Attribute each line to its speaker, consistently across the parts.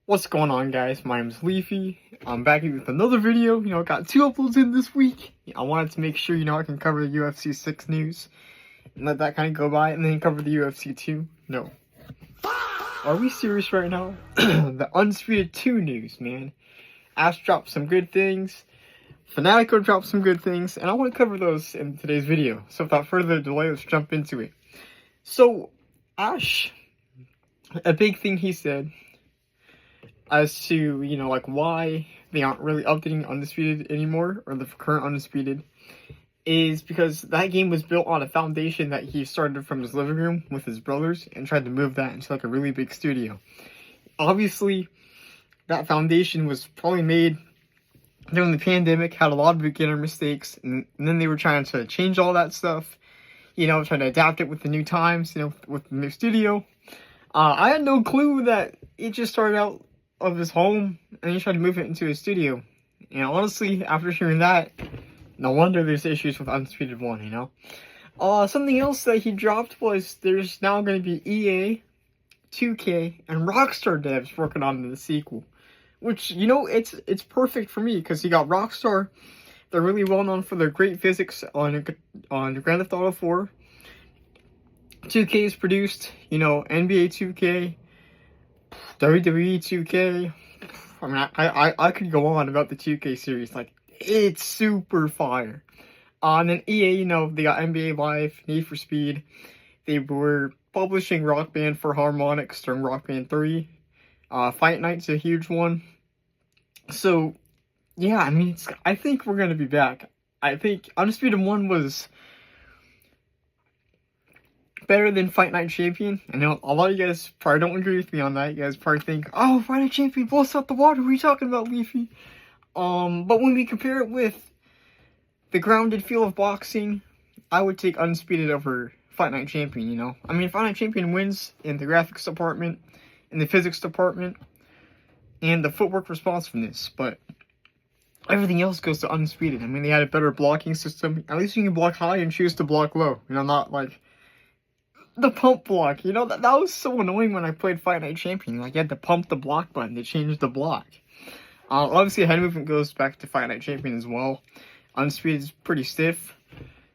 Speaker 1: What's going on, guys? My name is Leafy. I'm back with another video. Got 2 uploads in this week. I wanted to make sure, I can cover the UFC 6 news and let that kind of go by and then cover the UFC 2. No. Are we serious right now? The Undisputed 2 news, man. Ash dropped some good things. Fanatico dropped some good things, and I want to cover those in today's video. So without further delay, let's jump into it. So, Ash, a big thing he said as to, why they aren't really updating Undisputed anymore, or the current Undisputed, is because that game was built on a foundation that he started from his living room with his brothers and tried to move that into a really big studio. Obviously, that foundation was probably made during the pandemic, had a lot of beginner mistakes, and then they were trying to change all that stuff, trying to adapt it with the new times, with the new studio. I had no clue that it just started out of his home and he tried to move it into his studio. Honestly, after hearing that, no wonder there's issues with Undisputed 1, Something else that he dropped was there's now going to be EA, 2K, and Rockstar devs working on the sequel. Which, it's perfect for me, because you got Rockstar. They're really well known for their great physics on Grand Theft Auto 4. 2K is produced, NBA 2K, WWE 2K. I mean, I could go on about the 2K series. It's super fire. And then EA, they got NBA Live, Need for Speed. They were publishing Rock Band for Harmonix during Rock Band 3. Fight Night's a huge one. So, yeah, I think we're going to be back. I think Undisputed 1 was better than Fight Night Champion. I know a lot of you guys probably don't agree with me on that. You guys probably think, oh, Fight Night Champion blows out the water. What are you talking about, Leafy? But when we compare it with the grounded feel of boxing, I would take Undisputed over Fight Night Champion, Fight Night Champion wins in the graphics department, in the physics department, and the footwork responsiveness, but everything else goes to Undisputed. They had a better blocking system. At least you can block high and choose to block low. Not like the pump block. That was so annoying when I played Fight Night Champion. You had to pump the block button to change the block. Obviously, head movement goes back to Fight Night Champion as well. Undisputed is pretty stiff.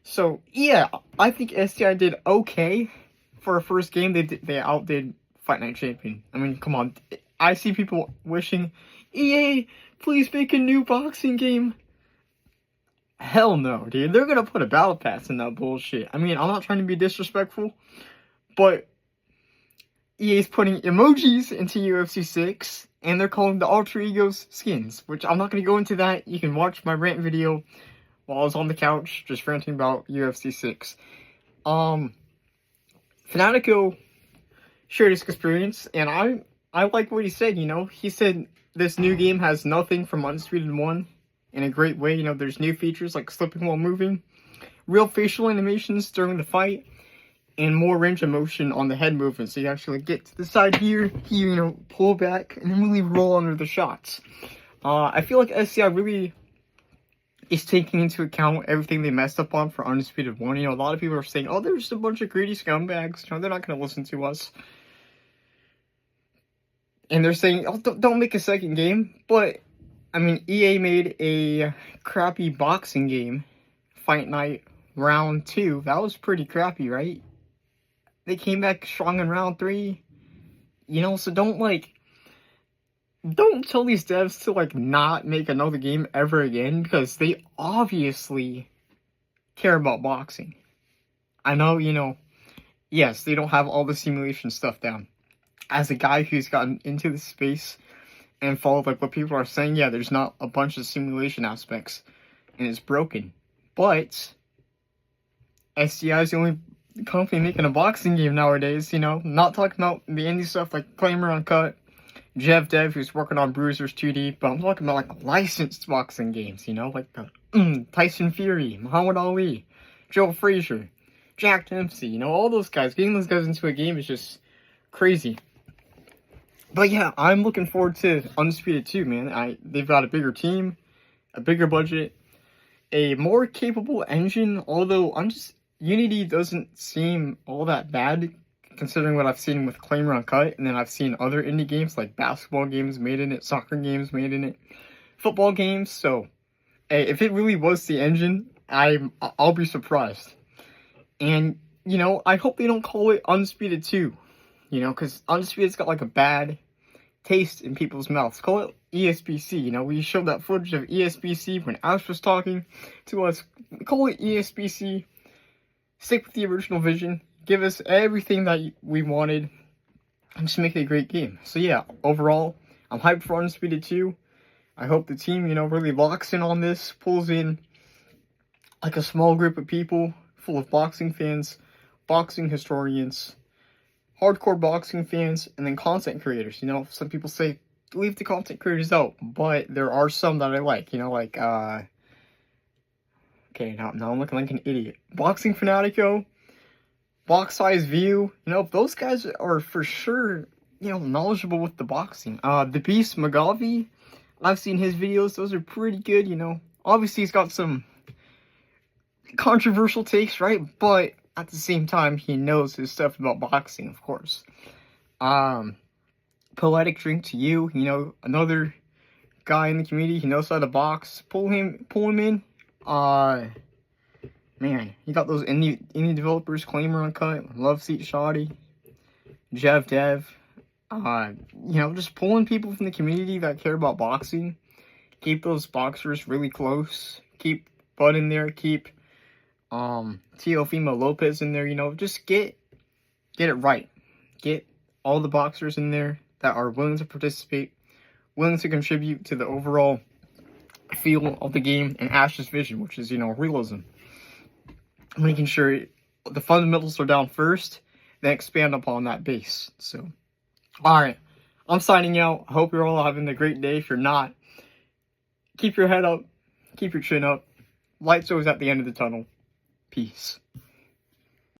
Speaker 1: So, yeah, I think STI did okay for a first game. They outdid Fight Night Champion. Come on. I see people wishing, EA, please make a new boxing game. Hell no, dude. They're gonna put a battle pass in that bullshit. I'm not trying to be disrespectful, but EA's putting emojis into UFC 6, and they're calling the alter egos skins, which I'm not gonna go into that. You can watch my rant video while I was on the couch, just ranting about UFC 6. Fanatico shared his experience, and I like what he said, He said this new game has nothing from Undisputed 1 in a great way. There's new features like slipping while moving, real facial animations during the fight, and more range of motion on the head movement. So you actually get to the side here, pull back, and then really roll under the shots. I feel like SCI really is taking into account everything they messed up on for Undisputed 1. A lot of people are saying, oh, they're just a bunch of greedy scumbags. They're not going to listen to us. And they're saying, oh, don't make a second game. But, EA made a crappy boxing game, Fight Night Round 2. That was pretty crappy, right? They came back strong in Round 3. So don't tell these devs to, not make another game ever again, because they obviously care about boxing. I know, yes, they don't have all the simulation stuff down. As a guy who's gotten into the space and followed what people are saying, yeah, there's not a bunch of simulation aspects, and it's broken. But SDI is the only company making a boxing game nowadays, Not talking about the indie stuff like Claimer Uncut, Jeff Dev, who's working on Bruisers 2D, but I'm talking about licensed boxing games, like Tyson Fury, Muhammad Ali, Joe Frazier, Jack Dempsey, all those guys. Getting those guys into a game is just crazy. But yeah, I'm looking forward to Undisputed 2, man. They've got a bigger team, a bigger budget, a more capable engine, although Unity doesn't seem all that bad considering what I've seen with Claimer Uncut, and then I've seen other indie games like basketball games made in it, soccer games made in it, football games. So, hey, if it really was the engine, I'll be surprised. And you know, I hope they don't call it Undisputed 2. You know, because Undisputed's got like a bad taste in people's mouths. Call it ESBC. You know, we showed that footage of ESBC when Ash was talking to us. Call it ESBC. Stick with the original vision. Give us everything that we wanted. And just make it a great game. So yeah, overall, I'm hyped for Undisputed 2. I hope the team, you know, really locks in on this. Pulls in like a small group of people full of boxing fans, boxing historians, hardcore boxing fans, and then content creators. You know, some people say leave the content creators out, but there are some that I like. You know, like okay, now I'm looking like an idiot. Boxing Fanatico, Box Size View. You know, those guys are for sure, you know, knowledgeable with the boxing. The Beast Magavi, I've seen his videos. Those are pretty good. You know, obviously he's got some controversial takes, right? But at the same time, he knows his stuff about boxing, of course. Poetic Drink to You, you know, another guy in the community, he knows how to box. Pull him in. Man, you got those indie developers, Claimer Uncut, Love Seat Shoddy, Jev Dev. You know, just pulling people from the community that care about boxing. Keep those boxers really close. Keep Bud in there. Keep Teofimo Lopez in there. You know, just get it right. Get all the boxers in there that are willing to participate, willing to contribute to the overall feel of the game and Ash's vision, which is, you know, realism. Making sure the fundamentals are down first, then expand upon that base. So, alright, I'm signing out. I hope you're all having a great day. If you're not, keep your head up, keep your chin up. Light's always at the end of the tunnel. Peace.